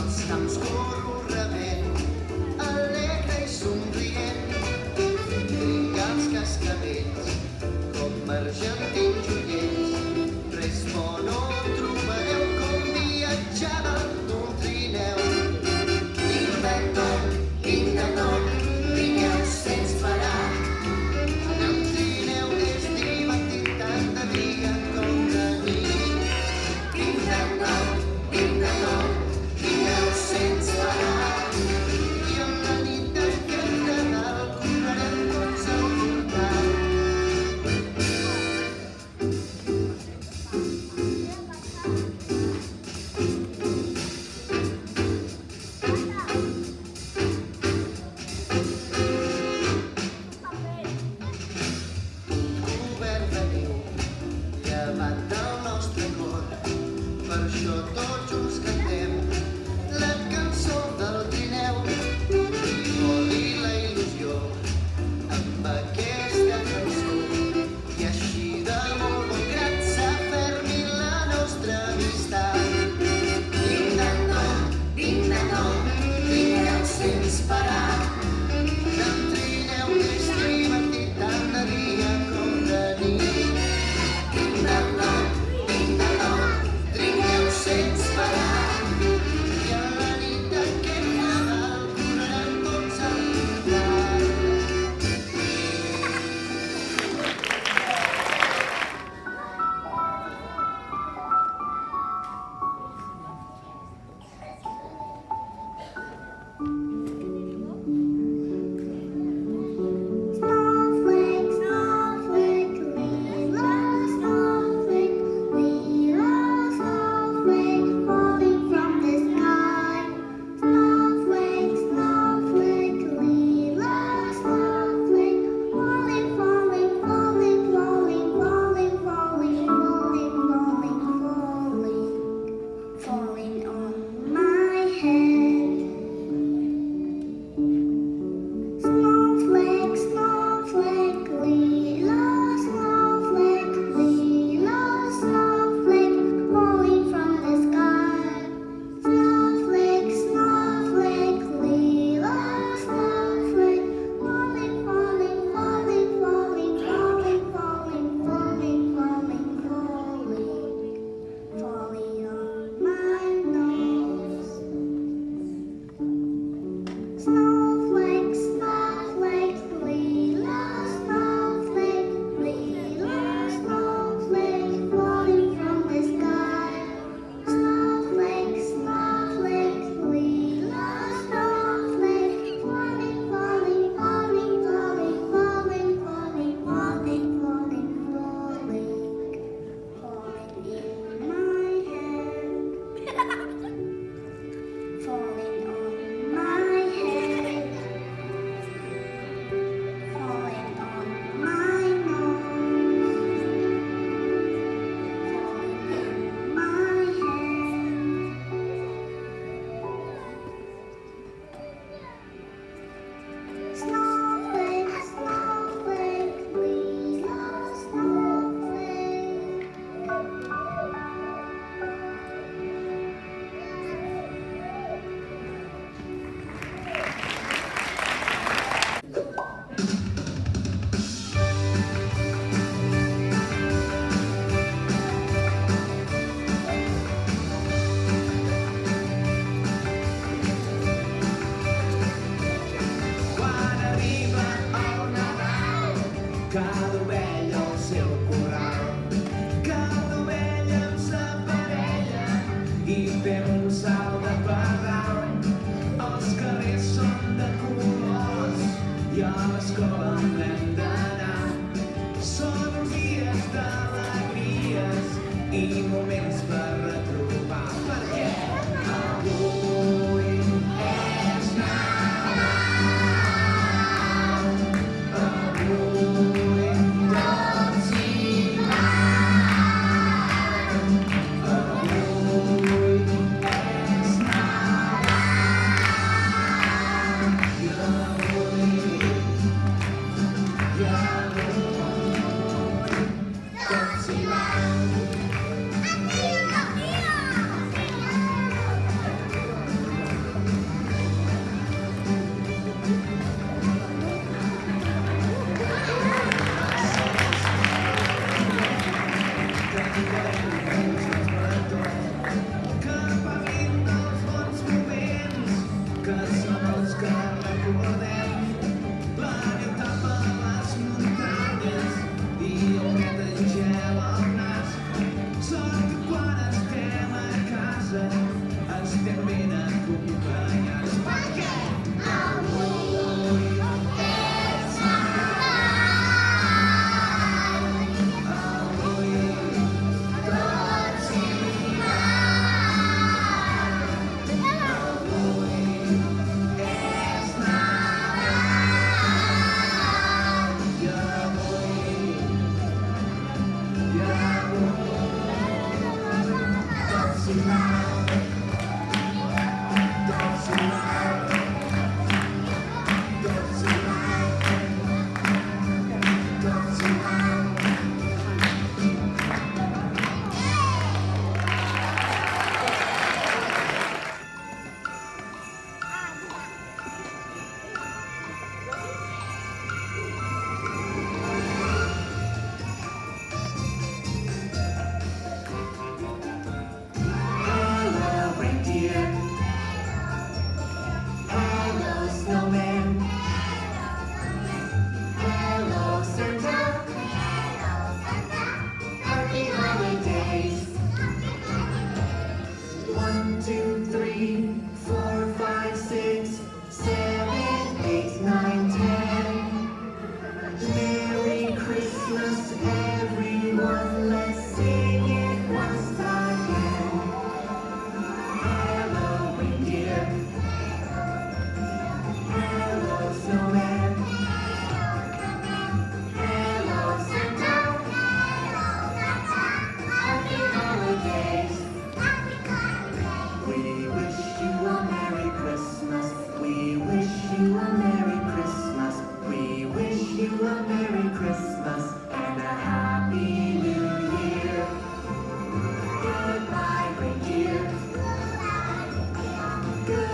els camps corrent, alegre i somrient, brinca els cascavells com argentins joiells. Res bo no trobareu com viatjar dalt d'un trineu. Vinga-tot, vingueu sense parar. Anar amb trineu és divertit tant de dia com de nit. Vinga-tot, vingueu sense parar. I amb la nit d'aquest Nadal correrem tots al portal. Cobert de neu, llevat del nostre cor, per això tots junts cantem la cançó del trineu. I voli la il·lusió amb aquesta cançó, i així de molt bon grat s'afermi la nostra amistat. Vinga-tot, vingueu sense parar. Anar amb trineu és divertit tant de dia com de nit. Vinga-tot, vingueu sense parar. I a la nit d'aquest Nadal correrem tots al portal. Snowflake, snowflake, little snowflake, little snowflake, falling from the sky. Snowflake, snowflake, little snowflake, falling, falling, falling, falling, falling, falling, falling, falling, falling, falling on my head. Snowflake, snowflake, little snowflake, little snowflake, falling from the sky. Snowflake, snowflake, little snowflake, falling, falling, falling, falling, falling, falling, falling, falling, falling, falling on my nose. Snowflake, snowflake, little snowflake, little snowflake, falling from the sky. Snowflake, snowflake, little snowflake, falling, falling, falling, falling, falling, falling, falling, falling, falling in my head. Falling on my head, falling on my nose, falling in my head. Snowflake, snowflake, little snowflake. Quan arriba el Nadal, cada ovella al seu corral, cada ovella amb sa parella i fem un salt de pardal. Els carrers són de colors i a l'escola on hem d'anar. Són uns dies d'alegries i moments per retrobar, perquè avui és Nadal. Avui tots hi van. Avui és Nadal. I avui tots hi van.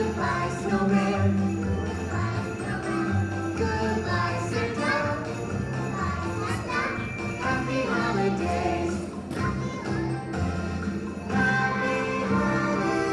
Goodbye, snowman. Goodbye, Santa. Happy holidays. Happy holidays.